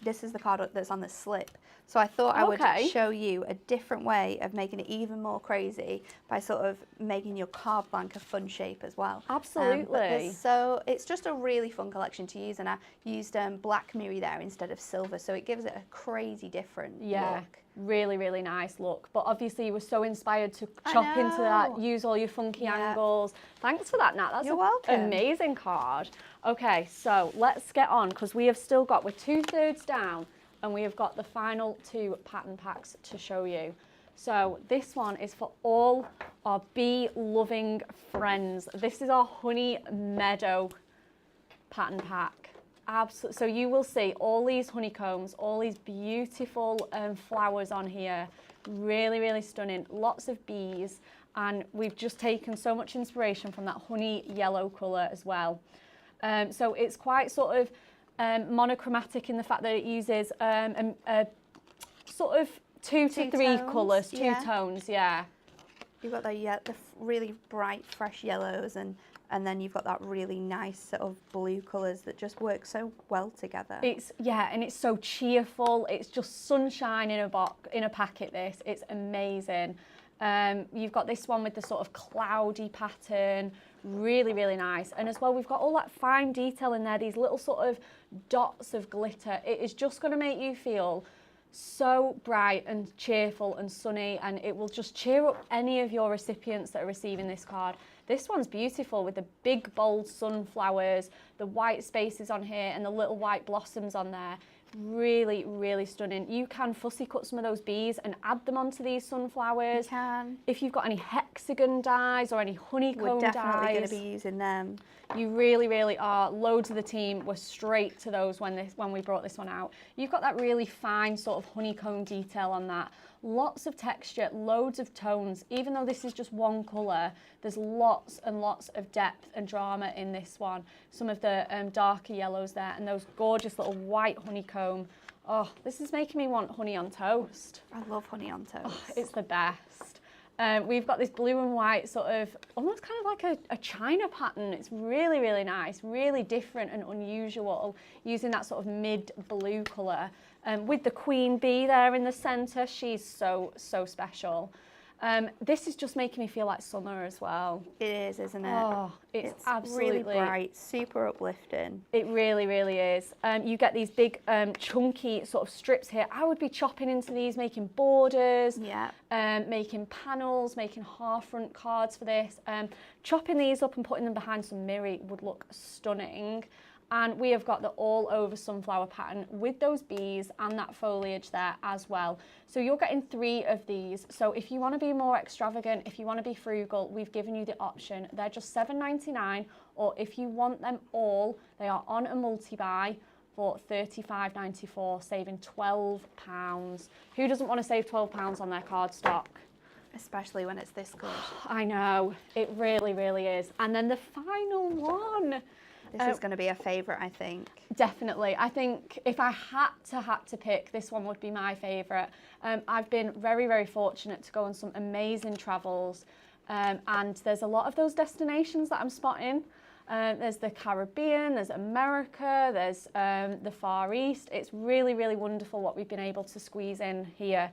Speaker 2: This is the card that's on the slip. So I thought I would show you a different way of making it even more crazy by sort of making your card blank a fun shape as well.
Speaker 3: Absolutely.
Speaker 2: So it's just a really fun collection to use, and I used black mirror there instead of silver, so it gives it a crazy different look.
Speaker 3: Really, really nice look. But obviously you were so inspired to chop into that, use all your funky angles. Thanks for that, Nat. That's an amazing card. Okay, so let's get on, because we have still got, we're 2/3 down, and we have got the final 2 pattern packs to show you. So this one is for all our bee-loving friends. This is our Honey Meadow pattern pack. Absolutely. So you will see all these honeycombs, all these beautiful flowers on here. Really, really stunning. Lots of bees. And we've just taken so much inspiration from that honey yellow colour as well. So it's quite sort of monochromatic in the fact that it uses sort of 2 to 3 colours, 2 tones,
Speaker 2: You've got the really bright, fresh yellows, and then you've got that really nice sort of blue colours that just work so well together.
Speaker 3: And it's so cheerful. It's just sunshine in a packet. It's amazing. You've got this one with the sort of cloudy pattern, really, really nice. And as well, we've got all that fine detail in there, these little sort of dots of glitter. It is just going to make you feel so bright and cheerful and sunny, and it will just cheer up any of your recipients that are receiving this card. This one's beautiful with the big bold sunflowers, the white spaces on here and the little white blossoms on there. Really, really stunning. You can fussy cut some of those bees and add them onto these sunflowers.
Speaker 2: You can.
Speaker 3: If you've got any hexagon dyes or any honeycomb dyes.
Speaker 2: We're definitely going to be using them.
Speaker 3: You really, really are. Loads of the team were straight to those when we brought this one out. You've got that really fine sort of honeycomb detail on that. Lots of texture, loads of tones. Even though this is just one colour, there's lots and lots of depth and drama in this one. Some of the darker yellows there and those gorgeous little white honeycomb. Oh, this is making me want honey on toast.
Speaker 2: I love honey on toast.
Speaker 3: Oh, it's the best. We've got this blue and white sort of, almost kind of like a China pattern. It's really, really nice, really different and unusual, using that sort of mid-blue colour. With the queen bee there in the centre, she's so, so special. This is just making me feel like summer as well.
Speaker 2: It is, isn't it?
Speaker 3: Oh, it's absolutely
Speaker 2: really bright, super uplifting.
Speaker 3: It really, really is. You get these big chunky sort of strips here. I would be chopping into these, making borders, making panels, making half front cards for this. Chopping these up and putting them behind some mirror would look stunning. And we have got the all over sunflower pattern with those bees and that foliage there as well. So you're getting 3 of these. So if you want to be more extravagant, if you want to be frugal, we've given you the option. They're just $7.99, or if you want them all, they are on a multi-buy for $35.94, saving £12. Who doesn't want to save £12 on their cardstock?
Speaker 2: Especially when it's this good.
Speaker 3: I know, it really, really is. And then the final one.
Speaker 2: This is going to be a favourite, I think.
Speaker 3: Definitely. I think if I had to pick, this one would be my favourite. I've been very, very fortunate to go on some amazing travels. And there's a lot of those destinations that I'm spotting. There's the Caribbean, there's America, there's the Far East. It's really, really wonderful what we've been able to squeeze in here.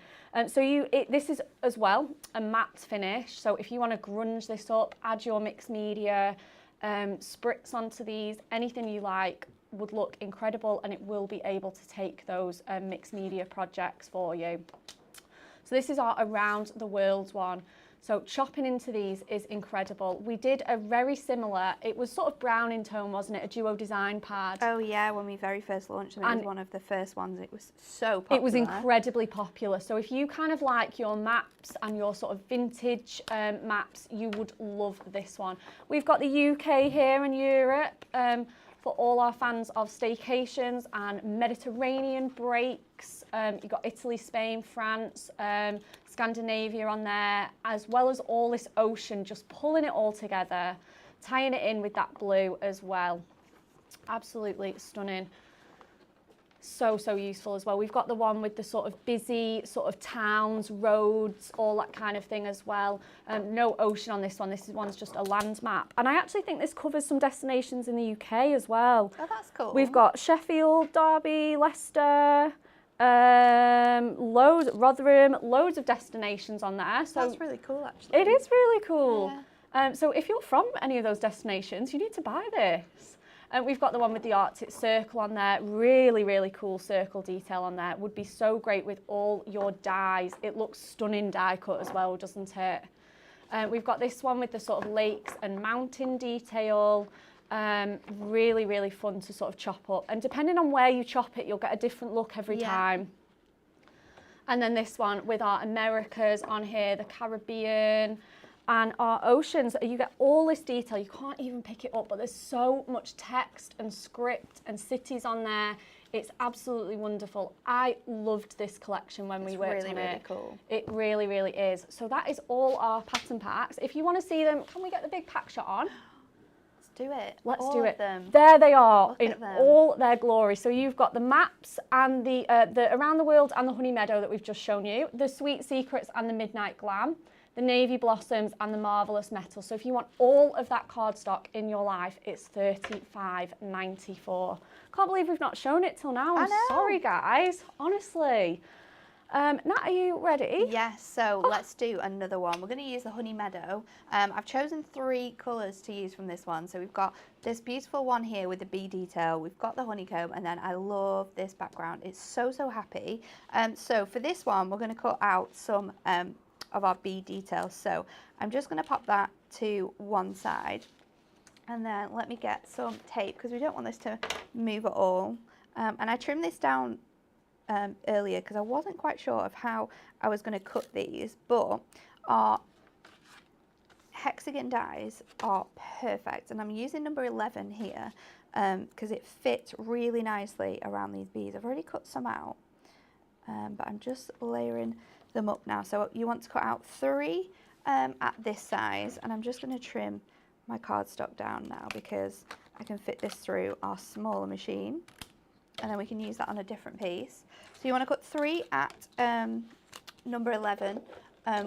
Speaker 3: So this is as well a matte finish. So if you want to grunge this up, add your mixed media, spritz onto these, anything you like would look incredible, and it will be able to take those mixed media projects for you. So this is our around the world one. So chopping into these is incredible. We did a very similar, it was sort of brown in tone, wasn't it? A duo design pad.
Speaker 2: Oh yeah, when we very first launched them, it was one of the first ones. It was so popular.
Speaker 3: It was incredibly popular. So if you kind of like your maps and your sort of vintage maps, you would love this one. We've got the UK here and Europe for all our fans of staycations and Mediterranean breaks. You've got Italy, Spain, France, Scandinavia on there, as well as all this ocean, just pulling it all together, tying it in with that blue as well. Absolutely stunning. So, so useful as well. We've got the one with the sort of busy sort of towns, roads, all that kind of thing as well. No ocean on this one. This one's just a land map. And I actually think this covers some destinations in the UK as well.
Speaker 2: Oh, that's cool.
Speaker 3: We've got Sheffield, Derby, Leicester, Rotherham, loads of destinations on there. So
Speaker 2: that's really cool, actually.
Speaker 3: It is really cool.
Speaker 2: Yeah.
Speaker 3: So if you're from any of those destinations, you need to buy this. We've got the one with the Arctic Circle on there. Really, really cool circle detail on there. Would be so great with all your dyes. It looks stunning die cut as well, doesn't it? We've got this one with the sort of lakes and mountain detail. Really, really fun to sort of chop up. And depending on where you chop it, you'll get a different look every time. And then this one with our Americas on here, the Caribbean, and our oceans. You get all this detail. You can't even pick it up, but there's so much text and script and cities on there. It's absolutely wonderful. I loved this collection when we worked on it.
Speaker 2: It's really, really cool.
Speaker 3: It really, really is. So that is all our pattern packs. If you want to see them, can we get the big pack shot on?
Speaker 2: Do it.
Speaker 3: Let's
Speaker 2: all
Speaker 3: do it.
Speaker 2: Of them.
Speaker 3: There they are.
Speaker 2: Look
Speaker 3: in
Speaker 2: at them.
Speaker 3: all their glory. So you've got the maps and the Around the World and the Honey Meadow that we've just shown you, the Sweet Secrets and the Midnight Glam, the Navy Blossoms and the Marvellous Metal. So if you want all of that cardstock in your life, it's $35.94. Can't believe we've not shown it till now. I'm sorry, guys. Honestly. Nat, are you ready?
Speaker 2: Yes, so let's do another one. We're going to use the Honey Meadow. I've chosen 3 colours to use from this one. So we've got this beautiful one here with the bee detail. We've got the honeycomb, and then I love this background. It's so, so happy. So for this one, we're going to cut out some of our bee details. So I'm just going to pop that to one side. And then let me get some tape because we don't want this to move at all. And I trimmed this down earlier because I wasn't quite sure of how I was going to cut these, but our hexagon dies are perfect, and I'm using number 11 here because it fits really nicely around these bees. I've already cut some out, but I'm just layering them up now. So you want to cut out 3 at this size, and I'm just going to trim my cardstock down now because I can fit this through our smaller machine, and then we can use that on a different piece. So you want to cut 3 at number 11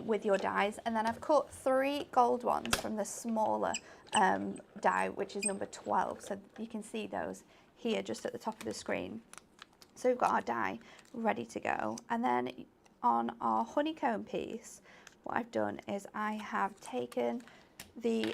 Speaker 2: with your dies, and then I've cut 3 gold ones from the smaller die, which is number 12. So you can see those here just at the top of the screen. So we've got our die ready to go. And then on our honeycomb piece, what I've done is I have taken the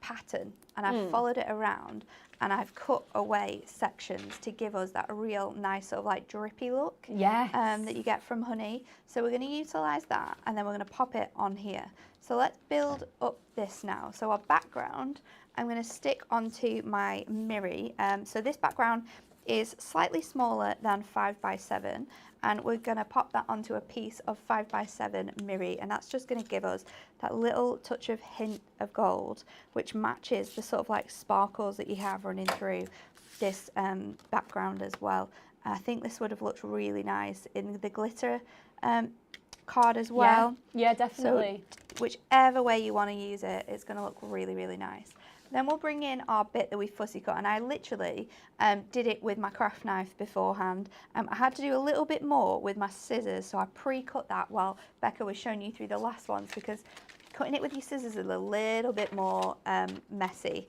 Speaker 2: pattern and I've followed it around, and I've cut away sections to give us that real nice sort of like drippy look that you get from honey. So we're going to utilise that, and then we're going to pop it on here. So let's build up this now. So our background, I'm going to stick onto my mirror. So this background is slightly smaller than 5x7, and we're going to pop that onto a piece of 5x7 mirror, and that's just going to give us that little touch of hint of gold, which matches the sort of like sparkles that you have running through this background as well. I think this would have looked really nice in the glitter card as well.
Speaker 3: Yeah, definitely.
Speaker 2: So whichever way you want to use it, it's going to look really, really nice. Then we'll bring in our bit that we fussy cut, and I literally did it with my craft knife beforehand. I had to do a little bit more with my scissors, so I pre-cut that while Becca was showing you through the last ones, because cutting it with your scissors is a little bit more messy.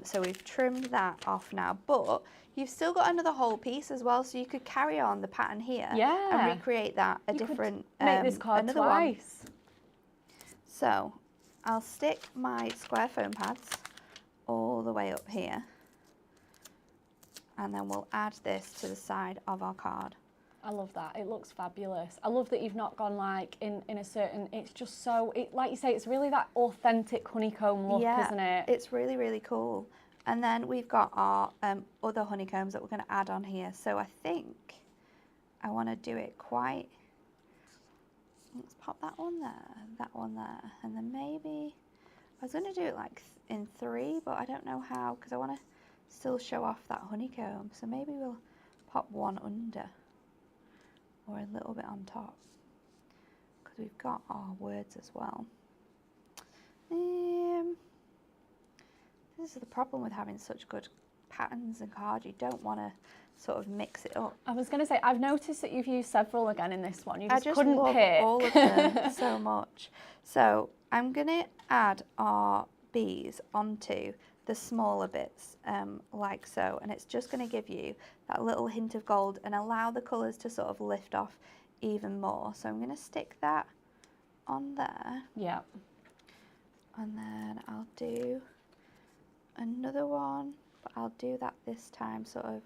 Speaker 2: So we've trimmed that off now, but you've still got another whole piece as well, so you could carry on the pattern here and recreate that
Speaker 3: you
Speaker 2: different
Speaker 3: could make this card
Speaker 2: another
Speaker 3: twice.
Speaker 2: One. So I'll stick my square foam pads all the way up here, and then we'll add this to the side of our card.
Speaker 3: I love that. It looks fabulous. I love that you've not gone like in a certain, it's just so, like you say, it's really that authentic honeycomb look, isn't it?
Speaker 2: It's really, really cool. And then we've got our other honeycombs that we're going to add on here. So I think I want to do it quite, let's pop that one there, and then maybe, I was going to do it like in 3, but I don't know how, because I want to still show off that honeycomb. So maybe we'll pop one under, or a little bit on top, because we've got our words as well. This is the problem with having such good patterns and cards. You don't want to sort of mix it up.
Speaker 3: I was going to say, I've noticed that you've used several again in this one. You
Speaker 2: I
Speaker 3: just
Speaker 2: just
Speaker 3: couldn't
Speaker 2: love
Speaker 3: pick.
Speaker 2: all of them so much. So I'm going to add our bees onto the smaller bits like so, and it's just going to give you that little hint of gold and allow the colours to sort of lift off even more. So I'm going to stick that on there.
Speaker 3: Yeah.
Speaker 2: And then I'll do another one, but I'll do that this time sort of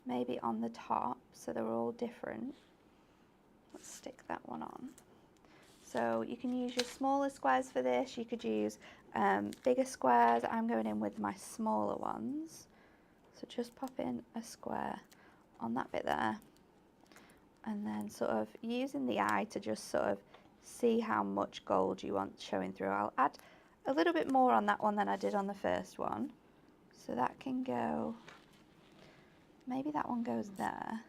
Speaker 2: maybe on the top, so they're all different. Let's stick that one on. So you can use your smaller squares for this. You could use bigger squares. I'm going in with my smaller ones. So just pop in a square on that bit there, and then sort of using the eye to just sort of see how much gold you want showing through. I'll add a little bit more on that one than I did on the first one. So that can go, maybe that one goes there.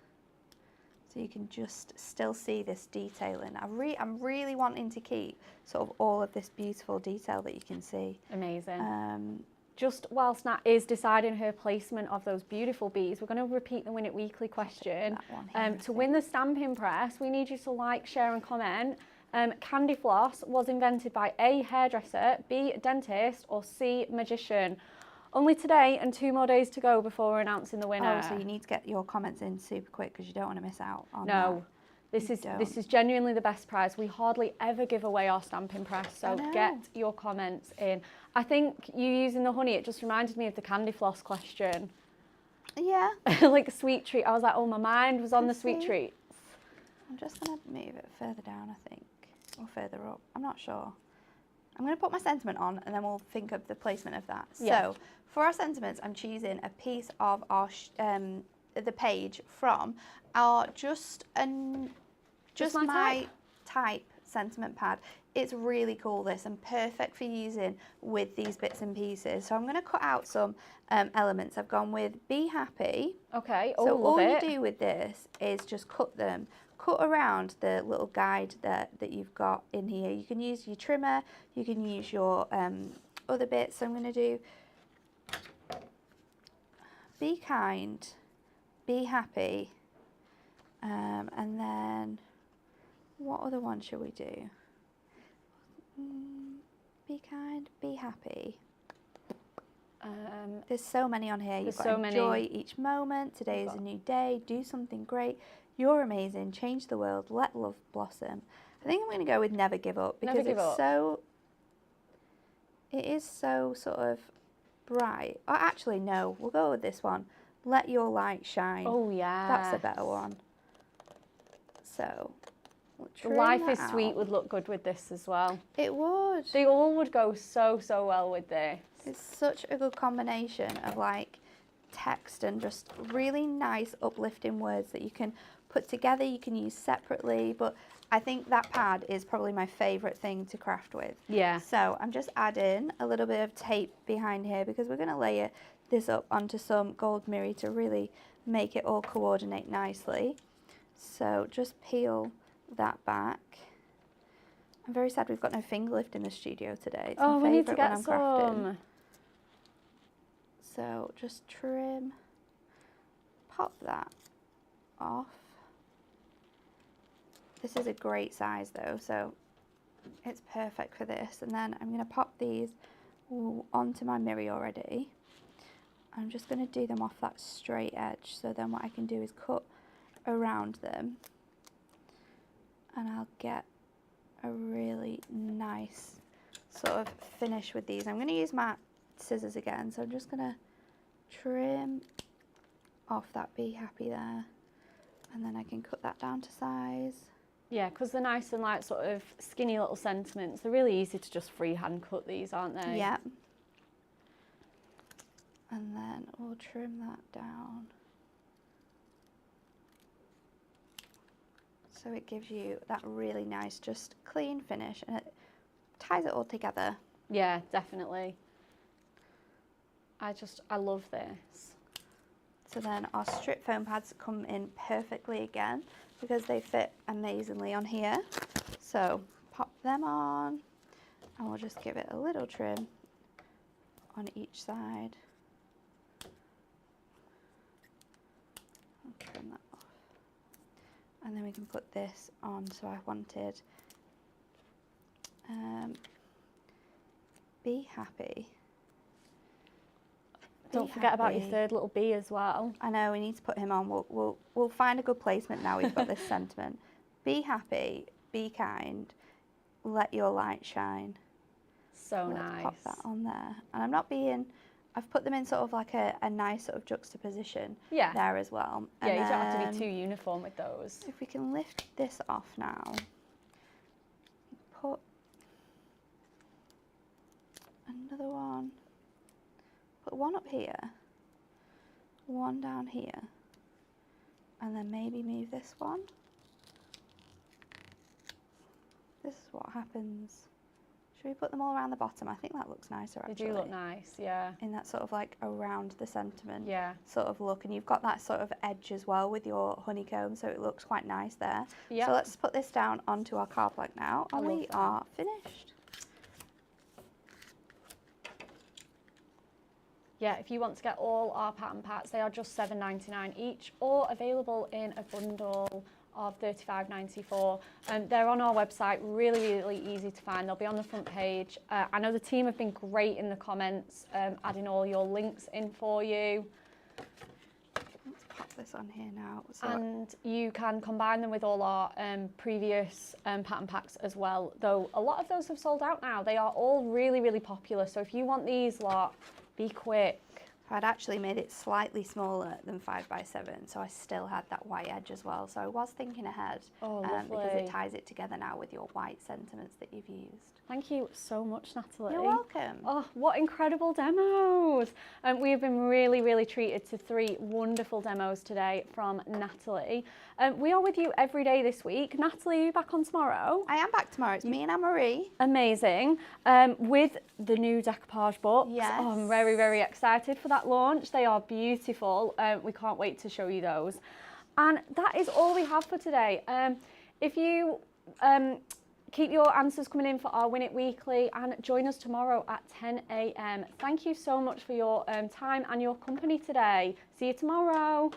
Speaker 2: So you can just still see this detailing. I'm really wanting to keep sort of all of this beautiful detail that you can see.
Speaker 3: Amazing. Just whilst Nat is deciding her placement of those beautiful bees, we're going to repeat the Win It Weekly question. To win the stamping press, we need you to like, share and comment. Candy floss was invented by A, hairdresser, B, dentist, or C, magician. Only today and 2 more days to go before we're announcing the winner.
Speaker 2: Oh, so you need to get your comments in super quick because you don't want to miss out on
Speaker 3: No,
Speaker 2: that.
Speaker 3: this is genuinely the best prize. We hardly ever give away our stamping press, so get your comments in. I think you using the honey, it just reminded me of the candy floss question.
Speaker 2: Yeah.
Speaker 3: Like a sweet treat. I was like, oh, my mind was on the sweet treats.
Speaker 2: I'm just going to move it further down, I think, or further up. I'm not sure. I'm going to put my sentiment on and then we'll think of the placement of that.
Speaker 3: Yeah.
Speaker 2: So for our sentiments, I'm choosing a piece of our the page from our just my type sentiment pad. It's really cool, this, and perfect for using with these bits and pieces. So I'm going to cut out some elements. I've gone with Be Happy.
Speaker 3: Okay,
Speaker 2: So
Speaker 3: love
Speaker 2: all
Speaker 3: it.
Speaker 2: you do with this is just cut around the little guide that you've got in here. You can use your trimmer, you can use your other bits. So I'm going to do Be Kind, Be Happy, and then what other one should we do? Be kind, be happy. There's so many on here. You've got
Speaker 3: so
Speaker 2: enjoy
Speaker 3: many.
Speaker 2: each moment. Today is a new day. Do something great. You're amazing. Change the world. Let love blossom. I think I'm going to go with never give up because it is so sort of bright. Oh, actually, no. We'll go with this one. Let your light shine.
Speaker 3: Oh, yeah.
Speaker 2: That's a better one. So, we'll
Speaker 3: Life is Sweet would look good with this as well.
Speaker 2: It would.
Speaker 3: They all would go so well with this.
Speaker 2: It's such a good combination of like text and just really nice uplifting words that you can put together, you can use separately, but I think that pad is probably my favourite thing to craft with.
Speaker 3: Yeah.
Speaker 2: So I'm just adding a little bit of tape behind here because we're going to layer this up onto some gold mirror to really make it all coordinate nicely. So just peel that back. I'm very sad we've got no finger lift in the studio today. It's my
Speaker 3: we need to
Speaker 2: favourite when
Speaker 3: get
Speaker 2: I'm
Speaker 3: some.
Speaker 2: crafting. So just trim, pop that off. This is a great size though, so it's perfect for this. And then I'm going to pop these onto my mirror already. I'm just going to do them off that straight edge, so then what I can do is cut around them and I'll get a really nice sort of finish with these. I'm going to use my scissors again, so I'm just going to trim off that Be Happy there, and then I can cut that down to size.
Speaker 3: Yeah, because they're nice and like sort of skinny little sentiments. They're really easy to just freehand cut these, aren't they?
Speaker 2: Yeah. And then we'll trim that down. So it gives you that really nice, just clean finish, and it ties it all together.
Speaker 3: Yeah, definitely. I love this.
Speaker 2: So then our strip foam pads come in perfectly again because they fit amazingly on here. So pop them on and we'll just give it a little trim on each side. I'll trim that off. And then we can put this on. So I wanted Be Happy.
Speaker 3: Don't forget about your third little bee as well.
Speaker 2: I know, we need to put him on. We'll find a good placement now we've got this sentiment. Be happy, be kind, let your light shine.
Speaker 3: So
Speaker 2: Let's
Speaker 3: nice.
Speaker 2: pop that on there. And I'm not being, I've put them in sort of like a nice sort of juxtaposition there as well.
Speaker 3: Yeah,
Speaker 2: And
Speaker 3: you don't have to
Speaker 2: then
Speaker 3: be too uniform with those.
Speaker 2: if we can lift this off now, put another one. Put one up here, one down here, and then maybe move this one. This is what happens. Should we put them all around the bottom? I think that looks nicer actually.
Speaker 3: They do look nice, yeah.
Speaker 2: In that sort of like around the sentiment
Speaker 3: sort
Speaker 2: of look. And you've got that sort of edge as well with your honeycomb, so it looks quite nice there.
Speaker 3: Yeah.
Speaker 2: So let's put this down onto our card blank now, and we are finished.
Speaker 3: Yeah, if you want to get all our pattern packs, they are just $7.99 each, or available in a bundle of $35.94. They're on our website, really easy to find. They'll be on the front page. I know the team have been great in the comments, adding all your links in for you.
Speaker 2: Let's pop this on here now. So
Speaker 3: and you can combine them with all our previous pattern packs as well, though a lot of those have sold out now. They are all really popular, so if you want these lot, be quick.
Speaker 2: I'd actually made it slightly smaller than 5x7, so I still had that white edge as well. So I was thinking ahead, because it ties it together now with your white sentiments that you've used.
Speaker 3: Thank you so much, Natalie.
Speaker 2: You're welcome.
Speaker 3: Oh, what incredible demos. We have been really, really treated to 3 wonderful demos today from Natalie. We are with you every day this week. Natalie, are you back on tomorrow?
Speaker 2: I am back tomorrow. It's me and Anne-Marie.
Speaker 3: Amazing. With the new decoupage books.
Speaker 2: Yes.
Speaker 3: Oh, I'm very, very excited for that launch. They are beautiful. We can't wait to show you those. And that is all we have for today. If you keep your answers coming in for our Win It Weekly and join us tomorrow at 10 a.m. Thank you so much for your time and your company today. See you tomorrow.